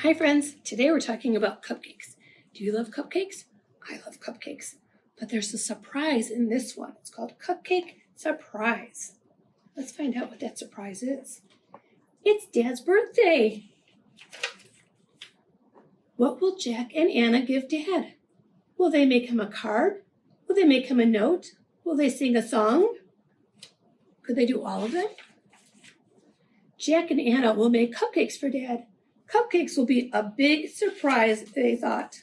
Hi friends, today we're talking about cupcakes. Do you love cupcakes? I love cupcakes, but there's a surprise in this one. It's called Cupcake Surprise. Let's find out what that surprise is. It's Dad's birthday. What will Jack and Anna give Dad? Will they make him a card? Will they make him a note? Will they sing a song? Could they do all of it? Jack and Anna will make cupcakes for Dad. Cupcakes will be a big surprise, they thought.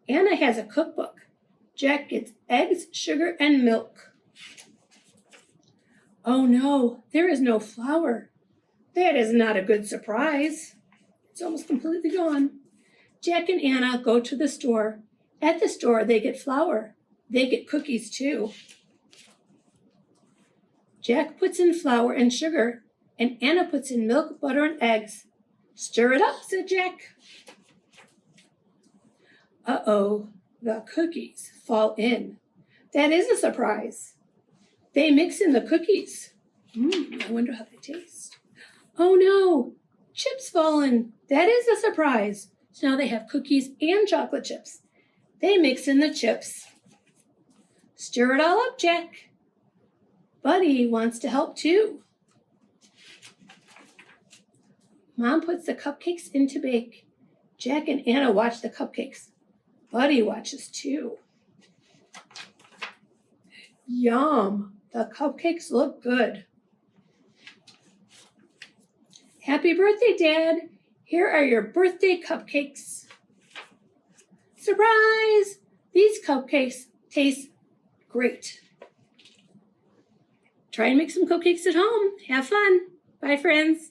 Anna has a cookbook. Jack gets eggs, sugar, and milk. Oh no, there is no flour. That is not a good surprise. It's almost completely gone. Jack and Anna go to the store. At the store, they get flour. They get cookies too. Jack puts in flour and sugar, and Anna puts in milk, butter, and eggs. Stir it up, said Jack. Uh-oh, the cookies fall in. That is a surprise. They mix in the cookies. I wonder how they taste. Oh no, chips fall in. That is a surprise. So now they have cookies and chocolate chips. They mix in the chips. Stir it all up, Jack. Buddy wants to help too. Mom puts the cupcakes in to bake. Jack and Anna watch the cupcakes. Buddy watches too. Yum! The cupcakes look good. Happy birthday, Dad! Here are your birthday cupcakes. Surprise! These cupcakes taste great. Try and make some cupcakes at home. Have fun. Bye, friends.